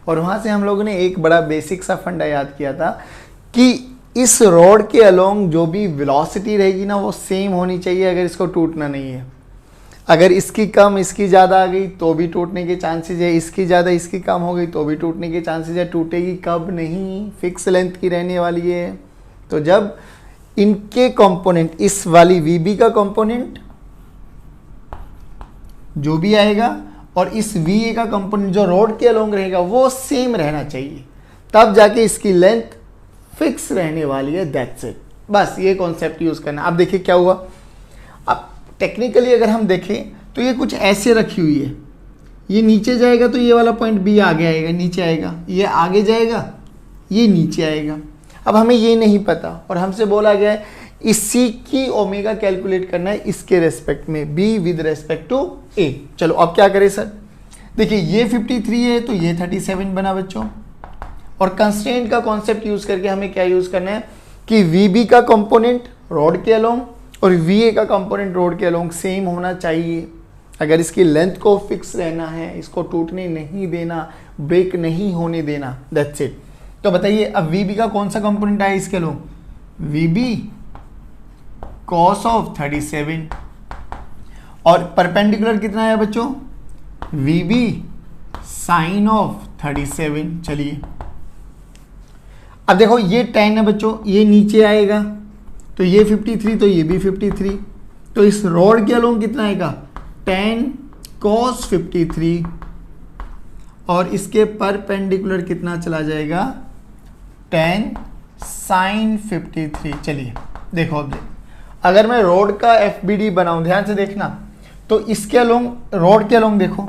और वहाँ से हम लोगों ने एक बड़ा बेसिक सा फंडा याद किया था कि इस रॉड के अलोंग जो भी वेलोसिटी रहेगी ना, वो सेम होनी चाहिए अगर इसको टूटना नहीं है। अगर इसकी कम इसकी ज़्यादा आ गई तो भी टूटने के चांसेस है, इसकी ज़्यादा इसकी कम हो गई तो भी टूटने के चांसेस है। टूटेगी कब? नहीं, फिक्स लेंथ की रहने वाली है। तो जब इनके कंपोनेंट, इस वाली VB का कंपोनेंट जो भी आएगा और इस VA का कंपोनेंट जो रोड के अलोंग रहेगा वो सेम रहना चाहिए, तब जाके इसकी लेंथ फिक्स रहने वाली है। दैट्स इट, बस ये कॉन्सेप्ट यूज करना। अब देखिए क्या हुआ। अब टेक्निकली अगर हम देखें तो ये कुछ ऐसे रखी हुई है, ये नीचे जाएगा तो ये वाला पॉइंट B आगे आएगा, नीचे आएगा, ये आगे जाएगा, ये नीचे आएगा। अब हमें ये नहीं पता, और हमसे बोला गया है इसी की ओमेगा कैलकुलेट करना है इसके रेस्पेक्ट में, B with respect to A। चलो अब क्या करें सर? देखिए ये 53 है तो ये 37 बना बच्चों, और कंस्ट्रेंट का कॉन्सेप्ट यूज करके हमें क्या यूज करना है कि VB का कंपोनेंट रॉड के अलोंग और VA का कंपोनेंट रोड के अलोंग सेम होना चाहिए। अगर इसकी लेंथ को फिक्स रहना है, इसको टूटने नहीं देना, ब्रेक नहीं होने देना, दैट्स इट। तो बताइए अब VB का कौन सा कंपोनेंट आया इसके अलोंग? VB cos ऑफ 37 और परपेंडिकुलर कितना है बच्चों? VB sin of 37। चलिए अब देखो ये 10 है बच्चों, ये नीचे आएगा तो ये 53, तो ये भी 53, तो इस रॉड के अलोंग कितना आएगा? 10 cos 53 और इसके परपेंडिकुलर कितना चला जाएगा? 10 sin 53। चलिए देखो अब अगर मैं रोड का FBD बनाऊं, ध्यान से देखना, तो इसके अलोंग रोड के अलोंग देखो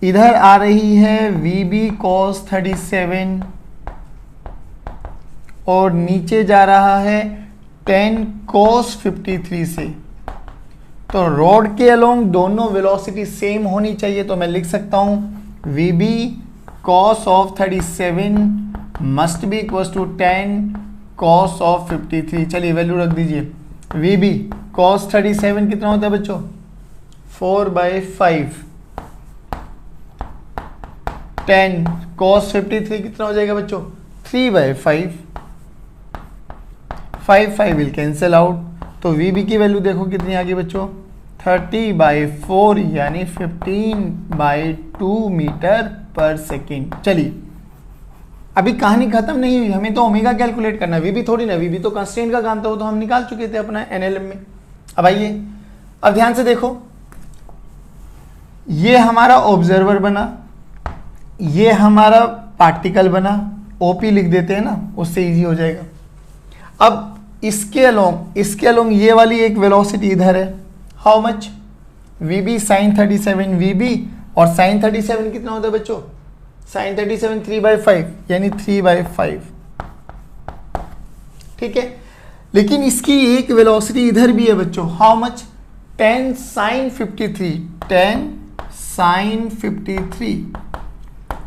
इधर आ रही है VB cos 37 और नीचे जा रहा है 10 cos 53 से। तो रोड के अलोंग दोनों वेलोसिटी सेम होनी चाहिए, तो मैं लिख सकता हूं VB cos of 37 must be equals to 10 cos of 53। चलिए वैल्यू रख दीजिए। VB cos 37 कितना होता है बच्चों? 4/5। 10 cos 53 कितना हो जाएगा बच्चों? 3/5। 5 विल कैंसिल आउट, तो VB की वैल्यू देखो कितनी आ गई बच्चों? 30/4 यानी 15/2 मीटर पर सेकेंड। चलिए अभी कहानी खत्म नहीं हुई, हमें तो ओमेगा कैलकुलेट करना है, VB थोड़ी ना, VB तो कंस्ट्रेंट का काम था, वो तो हम निकाल चुके थे अपना NLM में। अब आइए अब ध्यान से देखो, ये हमारा ऑब्जर्वर बना, ये हमारा पार्टिकल बना, OP लिख देते हैं ना, उससे इजी हो जाएगा। अब इसके अलोंग ये वाली एक वेलोसिटी इधर है, how much? VB sin 37 VB, और sin 37 कितना होता है बच्चों? sin 37 3/5 यानी 3/5। ठीक है, लेकिन इसकी एक वेलोसिटी इधर भी है बच्चों, हाउ मच? 10 sin 53। 10 sin 53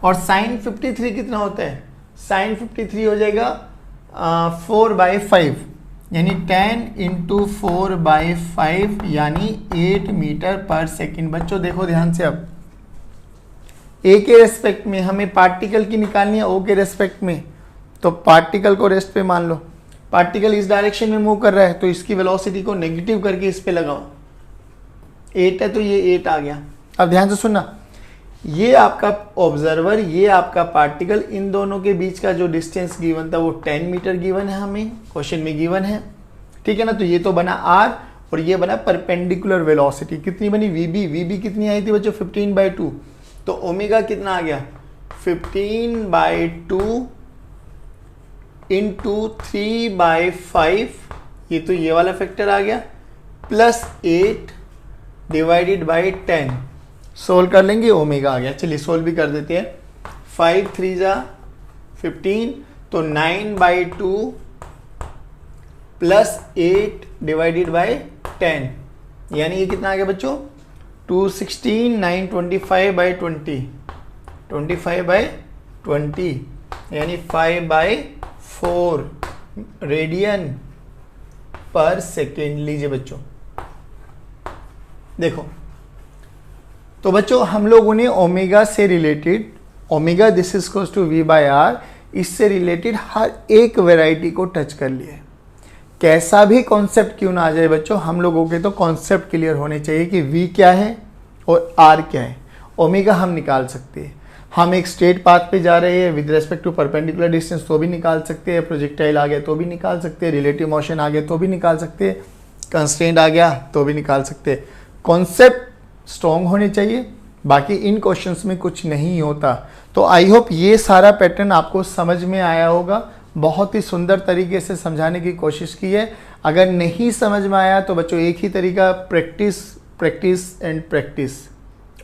और sin 53 कितना होता है? sin 53 हो जाएगा 4/5 यानी 10 × 4/5 यानी 8 मीटर पर सेकेंड। बच्चों देखो ध्यान से, अब A के रेस्पेक्ट में हमें पार्टिकल की निकालनी है, O के रेस्पेक्ट में, तो पार्टिकल को रेस्ट पे मान लो, पार्टिकल इस डायरेक्शन में मूव कर रहा है तो इसकी वेलोसिटी को नेगेटिव करके इस पे लगाओ। 8 है तो ये 8 आ गया। अब ध्यान से सुनना, ये आपका ऑब्जर्वर, ये आपका पार्टिकल, इन दोनों के बीच का जो डिस्टेंस गिवन था वो 10 मीटर गिवन है, हमें क्वेश्चन में गिवन है। ठीक है ना, तो ये तो बना R और ये बना परपेंडिकुलर वेलोसिटी। कितनी बनी? VB कितनी आई थी बच्चों? 15/2। तो ओमेगा कितना आ गया? 15/2 × 3/5, ये तो ये वाला फैक्टर आ गया, प्लस 8 डिवाइडेड बाई 10। सोल्व कर लेंगे, ओमेगा आ गया। चलिए सोल्व भी कर देते हैं। 5 3 जा 15, तो 9/2 प्लस 8 डिवाइडेड बाई 10, यानी ये कितना आ गया बच्चों? 216 9 25/20 25/20 यानी 5/4 रेडियन पर सेकेंड। लीजिए बच्चों देखो, तो बच्चों हम लोगों ने ओमेगा से related, omega this is equals to V/R, इससे रिलेटेड हर एक वैरायटी को टच कर लिया है। कैसा भी कॉन्सेप्ट क्यों ना आ जाए बच्चों, हम लोगों के तो कॉन्सेप्ट क्लियर होने चाहिए कि V क्या है और R क्या है। ओमेगा हम निकाल सकते हैं, हम एक स्ट्रेट पाथ पे जा रहे हैं with respect to perpendicular distance तो भी निकाल सकते हैं, प्रोजेक्टाइल आ गया तो भी निकाल सकते हैं, रिलेटिव मोशन आ गया तो भी निकाल सकते हैं, कंस्ट्रेंट आ गया तो भी निकाल सकते हैं। कॉन्सेप्ट स्ट्रॉन्ग होने चाहिए, बाकी इन क्वेश्चंस में कुछ नहीं होता। तो आई होप ये सारा पैटर्न आपको समझ में आया होगा। बहुत ही सुंदर तरीके से समझाने की कोशिश की है। अगर नहीं समझ में आया तो बच्चों एक ही तरीका, प्रैक्टिस प्रैक्टिस एंड प्रैक्टिस,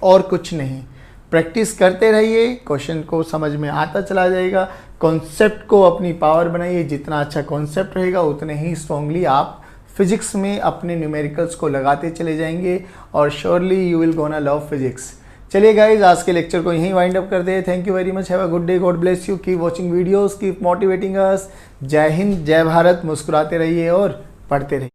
और कुछ नहीं। प्रैक्टिस करते रहिए, क्वेश्चन को समझ में आता चला जाएगा। कॉन्सेप्ट को अपनी पावर बनाइए, जितना अच्छा कॉन्सेप्ट रहेगा उतने ही स्ट्रांगली आप फिजिक्स में अपने न्यूमेरिकल्स को लगाते चले जाएंगे और surely you will gonna love physics. चलिए गाइज, आज के लेक्चर को यहीं वाइंड अप कर दे। Thank you very much, have a good day, God bless you, keep watching videos, keep motivating us. जय हिंद, जय भारत, मुस्कुराते रहिए और पढ़ते रहिए।